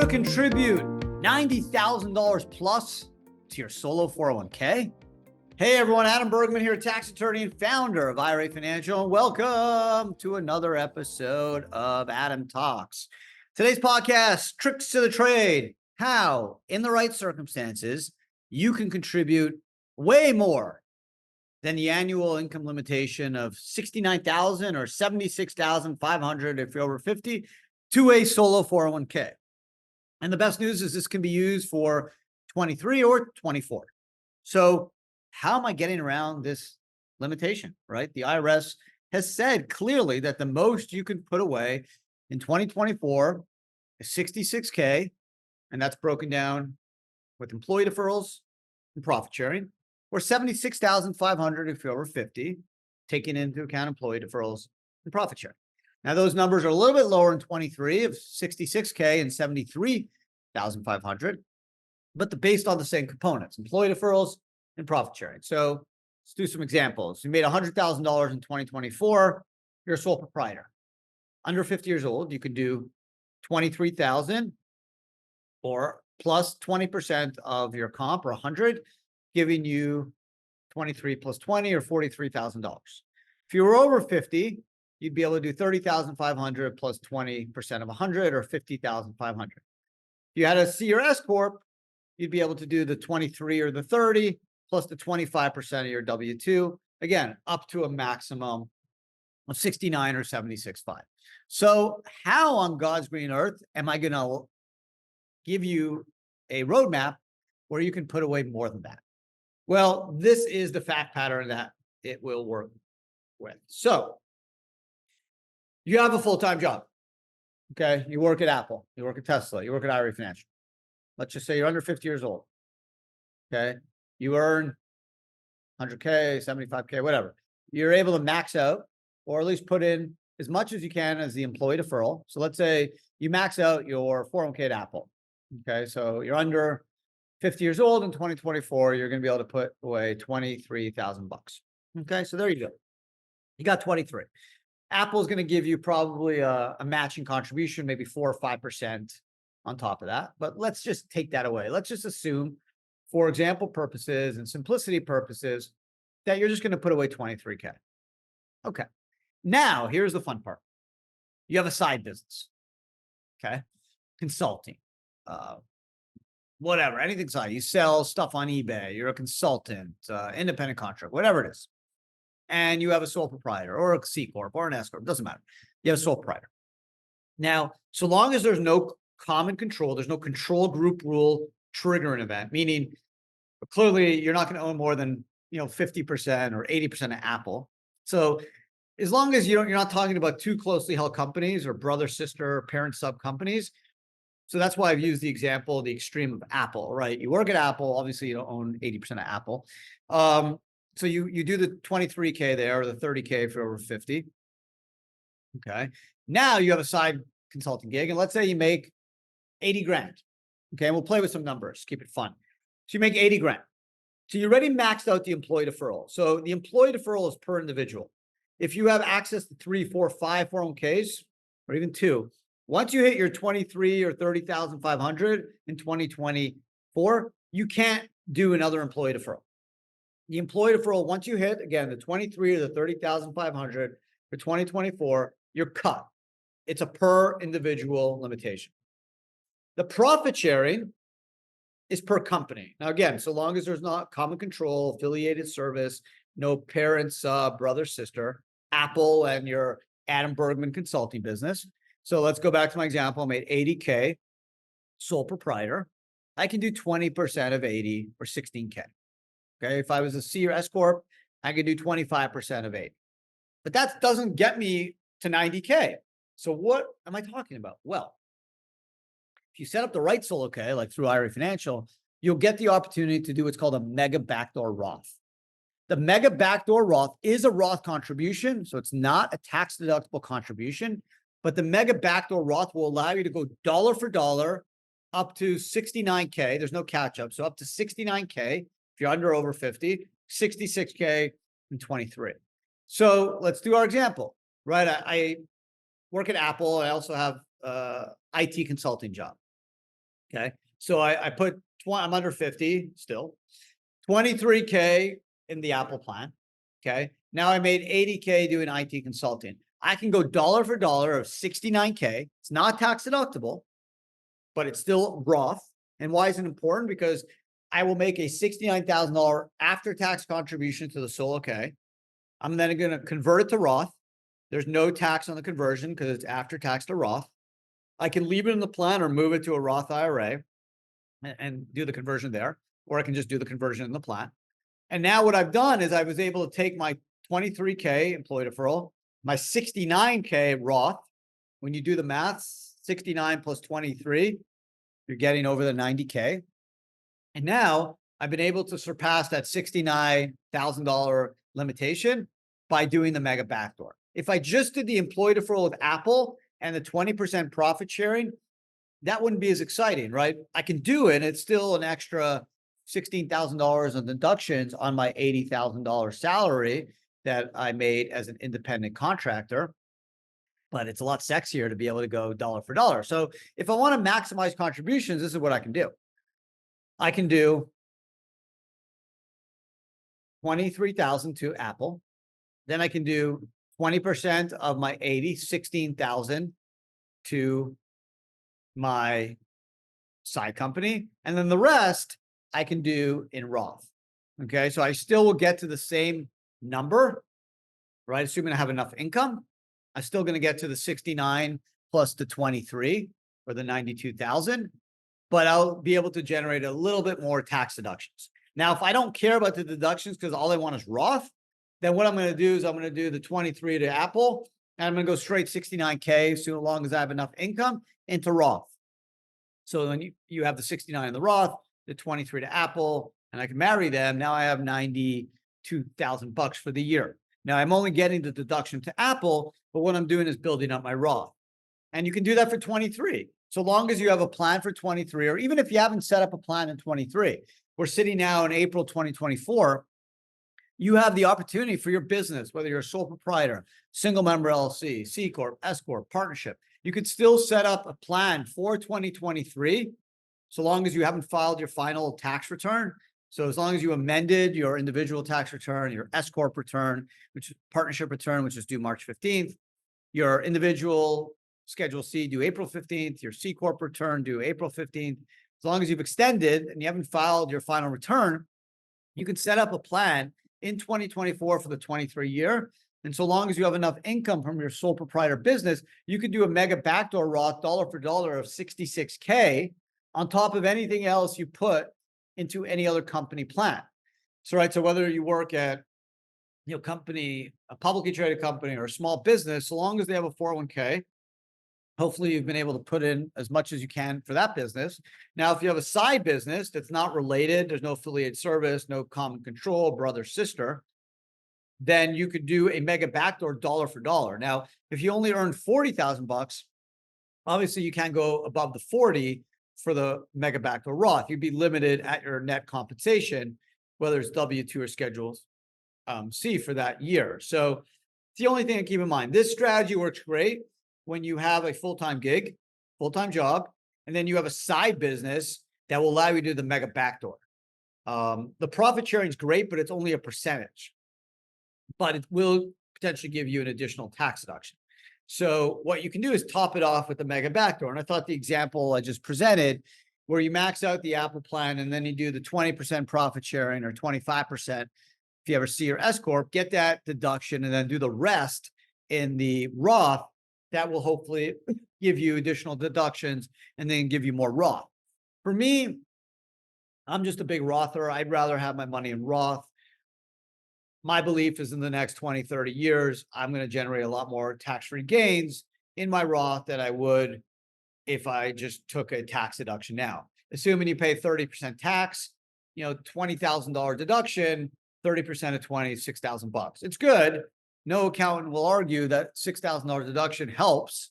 to contribute $90,000 plus to your solo 401k? Hey everyone, Adam Bergman here, tax attorney and founder of IRA Financial, and welcome to another episode of Adam Talks. Today's podcast, Tricks to the Trade, how, in the right circumstances, you can contribute way more than the annual income limitation of $69,000 or $76,500 if you're over 50 to a solo 401k. And the best news is this can be used for 23 or 24. So how am I getting around this limitation, right? The IRS has said clearly that the most you can put away in 2024 is $66K, and that's broken down with employee deferrals and profit sharing, or $76,500 if you're over 50, taking into account employee deferrals and profit sharing. Now, those numbers are a little bit lower in 23 of $66K and $73,500, but they're based on the same components, employee deferrals and profit sharing. So let's do some examples. You made $100,000 in 2024. You're a sole proprietor. Under 50 years old, you can do $23,000 or plus 20% of your comp or 100, giving you 23 plus 20 or $43,000. If you were over 50, you'd be able to do $30,500 plus 20% of 100 or $50,500. If you had a C or S corp, you'd be able to do the 23 or the 30 plus the 25% of your W-2, again, up to a maximum of 69 or 76.5. So how on God's green earth am I going to give you a roadmap where you can put away more than that? Well, this is the fact pattern that it will work with. So you have a full-time job, okay? You work at Apple, you work at Tesla, you work at IRA Financial. Let's just say you're under 50 years old, okay? You earn 100K, 75K, whatever. You're able to max out or at least put in as much as you can as the employee deferral. So let's say you max out your 401k at Apple, okay? So you're under 50 years old in 2024, you're going to be able to put away $23,000. Okay, so there you go. You got 23. Apple's going to give you probably a matching contribution, maybe 4 or 5% on top of that. But let's just take that away. Let's just assume, for example purposes and simplicity purposes, that you're just going to put away 23K. Okay. Now, here's the fun part. You have a side business. Okay. Consulting. Whatever, anything side. You sell stuff on eBay. You're a consultant, independent contractor, whatever it is. And you have a sole proprietor or a C corp or an S corp, doesn't matter. You have a sole proprietor. Now, so long as there's no common control, there's no control group rule triggering event, meaning clearly you're not going to own more than 50% or 80% of Apple. So as long as you're not talking about two closely held companies or brother, sister, parent sub companies. So that's why I've used the example, the extreme of Apple, right? You work at Apple, obviously you don't own 80% of Apple. So you do the 23K there or the 30K if you're over 50. Okay. Now you have a side consulting gig, and let's say you make 80 grand. Okay. And we'll play with some numbers, keep it fun. So you make 80 grand. So you already maxed out the employee deferral. So the employee deferral is per individual. If you have access to 3, 4, 5 401ks, or even 2, once you hit your 23 or 30,500 in 2024, you can't do another employee deferral. The employee deferral, once you hit, again, the 23 or the 30,500 for 2024, you're cut. It's a per individual limitation. The profit sharing is per company. Now, again, so long as there's not common control, affiliated service, no parent, sub, brother, sister, Apple and your Adam Bergman consulting business. So let's go back to my example. I made 80K, sole proprietor. I can do 20% of 80 or 16K. Okay. If I was a C or S corp, I could do 25% of 80. But that doesn't get me to 90K. So what am I talking about? Well, if you set up the right solo K, like through IRA Financial, you'll get the opportunity to do what's called a Mega Backdoor Roth. The Mega Backdoor Roth is a Roth contribution, so it's not a tax-deductible contribution, but the Mega Backdoor Roth will allow you to go dollar for dollar up to 69K. There's no catch-up, so up to 69K if you're under over 50, 66K and 23. So let's do our example, right? I work at Apple. I also have IT consulting job. Okay. So I put I'm under 50 still, 23K in the Apple plan. Okay. Now I made 80K doing IT consulting. I can go dollar for dollar of 69K. It's not tax deductible, but it's still Roth. And why is it important? Because I will make a $69,000 after-tax contribution to the solo K. I'm then going to convert it to Roth. There's no tax on the conversion because it's after-tax to Roth. I can leave it in the plan or move it to a Roth IRA and do the conversion there, or I can just do the conversion in the plan. And now what I've done is I was able to take my 23K employee deferral, my 69K Roth. When you do the math, 69 plus 23, you're getting over the 90K. And now I've been able to surpass that $69,000 limitation by doing the mega backdoor. If I just did the employee deferral with Apple and the 20% profit sharing, that wouldn't be as exciting, right? I can do it. It's still an extra $16,000 of deductions on my $80,000 salary that I made as an independent contractor. But it's a lot sexier to be able to go dollar for dollar. So if I want to maximize contributions, this is what I can do. I can do 23,000 to Apple. Then I can do 20% of my 80, 16,000 to my side company. And then the rest I can do in Roth. Okay. So I still will get to the same number, right? Assuming I have enough income, I'm still going to get to the 69 plus the 23 or the 92,000, but I'll be able to generate a little bit more tax deductions. Now, if I don't care about the deductions because all I want is Roth, then what I'm going to do is I'm going to do the 23 to Apple, and I'm going to go straight 69K so long as I have enough income into Roth. So then you have the 69 in the Roth, the 23 to Apple, and I can marry them. Now I have $92,000 for the year. Now I'm only getting the deduction to Apple, but what I'm doing is building up my Roth. And you can do that for 23. So long as you have a plan for 23, or even if you haven't set up a plan in 23, we're sitting now in April 2024. You have the opportunity for your business, whether you're a sole proprietor, single member LLC, C Corp, S Corp, partnership. You could still set up a plan for 2023, so long as you haven't filed your final tax return. So as long as you amended your individual tax return, your S Corp return, which is partnership return, which is due March 15th, your individual Schedule C due April 15th, your C Corp return due April 15th. As long as you've extended and you haven't filed your final return, you can set up a plan in 2024 for the 23 year. And so long as you have enough income from your sole proprietor business, you could do a mega backdoor Roth dollar for dollar of 66K on top of anything else you put into any other company plan. So, right. So whether you work at, company, a publicly traded company or a small business, so long as they have a 401k, hopefully you've been able to put in as much as you can for that business. Now, if you have a side business that's not related, there's no affiliate service, no common control, brother, sister, then you could do a mega backdoor dollar for dollar. Now, if you only earn $40,000, obviously you can't go above the 40 for the mega backdoor Roth. You'd be limited at your net compensation, whether it's W-2 or Schedule C for that year. So it's the only thing to keep in mind. This strategy works great when you have a full-time gig, full-time job, and then you have a side business that will allow you to do the mega backdoor. The profit sharing is great, but it's only a percentage, but it will potentially give you an additional tax deduction. So what you can do is top it off with the mega backdoor. And I thought the example I just presented, where you max out the Apple plan and then you do the 20% profit sharing or 25%, if you ever C or S Corp, get that deduction and then do the rest in the Roth. That will hopefully give you additional deductions and then give you more Roth. For me, I'm just a big Rother. I'd rather have my money in Roth. My belief is in the next 20, 30 years, I'm going to generate a lot more tax-free gains in my Roth than I would if I just took a tax deduction now. Assuming you pay 30% tax, $20,000 deduction, 30% of 20 is $6,000. It's good. No accountant will argue that $6,000 deduction helps,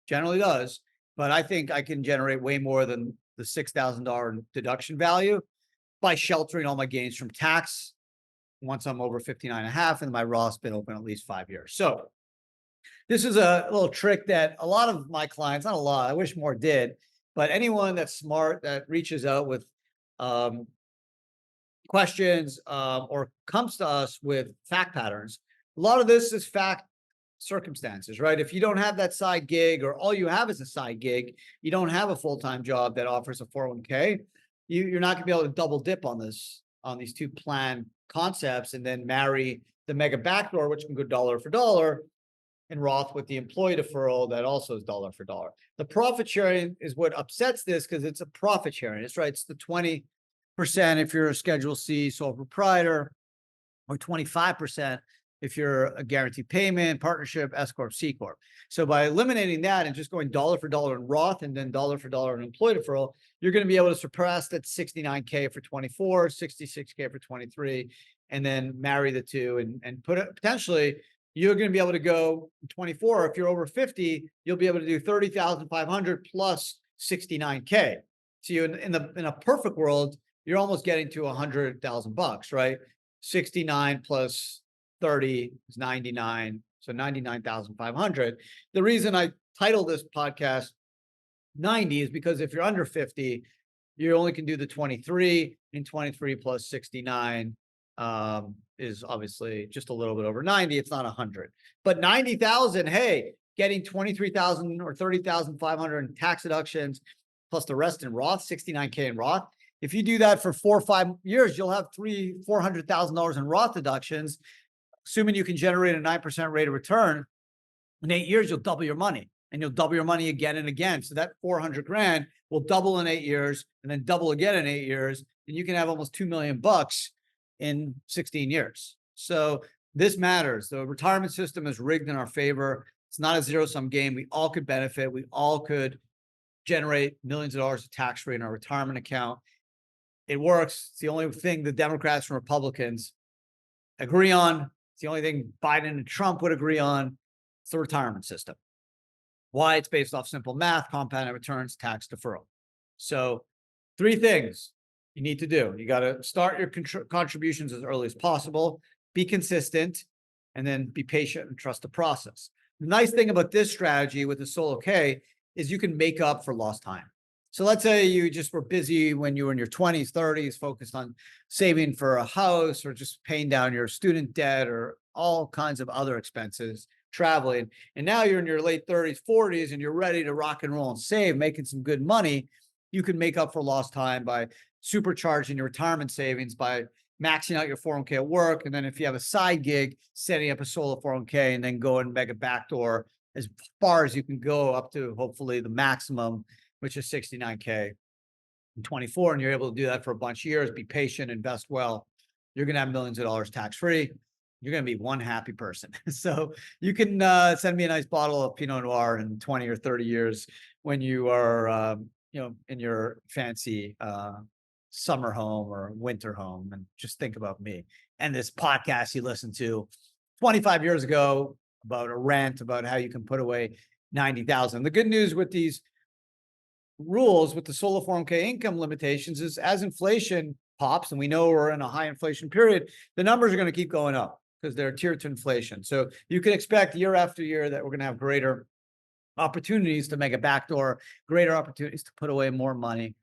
generally does, but I think I can generate way more than the $6,000 deduction value by sheltering all my gains from tax once I'm over 59 and a half and my Roth's been open at least 5 years. So this is a little trick that a lot of my clients, not a lot, I wish more did, But anyone that's smart that reaches out with questions or comes to us with fact patterns, a lot of this is fact circumstances, right? If you don't have that side gig or all you have is a side gig, you don't have a full-time job that offers a 401k, you're not going to be able to double dip on these two plan concepts and then marry the mega backdoor, which can go dollar for dollar, and Roth with the employee deferral that also is dollar for dollar. The profit sharing is what upsets this because it's a profit sharing. It's right. It's the 20% if you're a Schedule C sole proprietor, or 25% if you're a guaranteed payment, partnership, S Corp, C Corp. So by eliminating that and just going dollar for dollar in Roth and then dollar for dollar in employee deferral, you're going to be able to surpass that 69K for 24, 66K for 23, and then marry the two and put it potentially. You're going to be able to go 24. If you're over 50, you'll be able to do 30,500 plus 69K. So you in a perfect world, you're almost getting to $100,000, right? 69 plus 30 is 99. So 99,500. The reason I titled this podcast 90 is because if you're under 50, you only can do the 23, and 23 plus 69 is obviously just a little bit over 90. It's not 100, but 90,000. Hey, getting 23,000 or 30,500 in tax deductions plus the rest in Roth, 69K in Roth. If you do that for 4 or 5 years, you'll have $400,000 in Roth deductions, assuming you can generate a 9% rate of return. In 8 years, you'll double your money, and you'll double your money again and again. So that 400 grand will double in 8 years, and then double again in 8 years, and you can have almost $2 million in 16 years. So this matters. The retirement system is rigged in our favor. It's not a zero-sum game. We all could benefit. We all could generate millions of dollars of tax-free in our retirement account. It works. It's the only thing the Democrats and Republicans agree on. It's the only thing Biden and Trump would agree on. It's the retirement system. Why? It's based off simple math, compounded returns, tax deferral. So 3 things you need to do. You got to start your contributions as early as possible, be consistent, and then be patient and trust the process. The nice thing about this strategy with the solo K is you can make up for lost time. So let's say you just were busy when you were in your 20s, 30s, focused on saving for a house or just paying down your student debt or all kinds of other expenses, traveling. And now you're in your late 30s, 40s, and you're ready to rock and roll and save, making some good money. You can make up for lost time by supercharging your retirement savings, by maxing out your 401k at work. And then if you have a side gig, setting up a solo 401k and then going mega backdoor as far as you can go up to hopefully the maximum, which is 69K in 24. And you're able to do that for a bunch of years, be patient, invest well. You're going to have millions of dollars tax-free. You're going to be one happy person. So you can send me a nice bottle of Pinot Noir in 20 or 30 years when you are, in your fancy summer home or winter home, and just think about me and this podcast you listened to 25 years ago about a rant about how you can put away 90,000. The good news with these rules with the solo 401k income limitations is as inflation pops, and we know we're in a high inflation period, the numbers are going to keep going up because they're tiered to inflation. So you can expect year after year that we're going to have greater opportunities to make a backdoor, greater opportunities to put away more money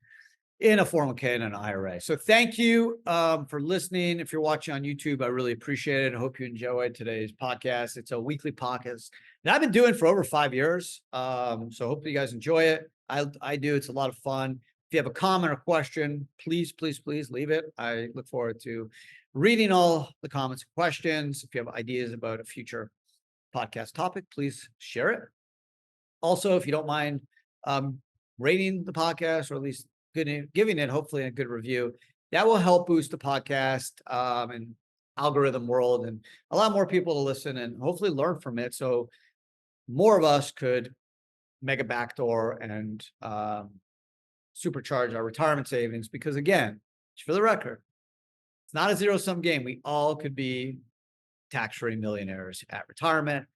in a 401k and an IRA. So thank you for listening. If you're watching on YouTube, I really appreciate it. I hope you enjoyed today's podcast. It's a weekly podcast that I've been doing for over 5 years. So hopefully you guys enjoy it. I do. It's a lot of fun. If you have a comment or question, please leave it. I look forward to reading all the comments and questions. If you have ideas about a future podcast topic, please share it. Also, if you don't mind rating the podcast, or at least giving it hopefully a good review, that will help boost the podcast and algorithm world and allow more people to listen and hopefully learn from it. So more of us could mega backdoor and supercharge our retirement savings, because again, for the record, it's not a zero-sum game. We all could be tax-free millionaires at retirement.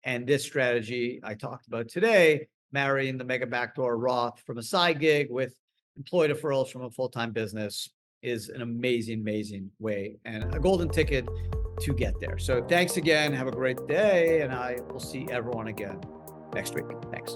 And this strategy I talked about today, marrying the mega backdoor Roth from a side gig with employee deferrals from a full-time business, is an amazing way and a golden ticket to get there. So thanks again. Have a great day. And I will see everyone again next week. Thanks.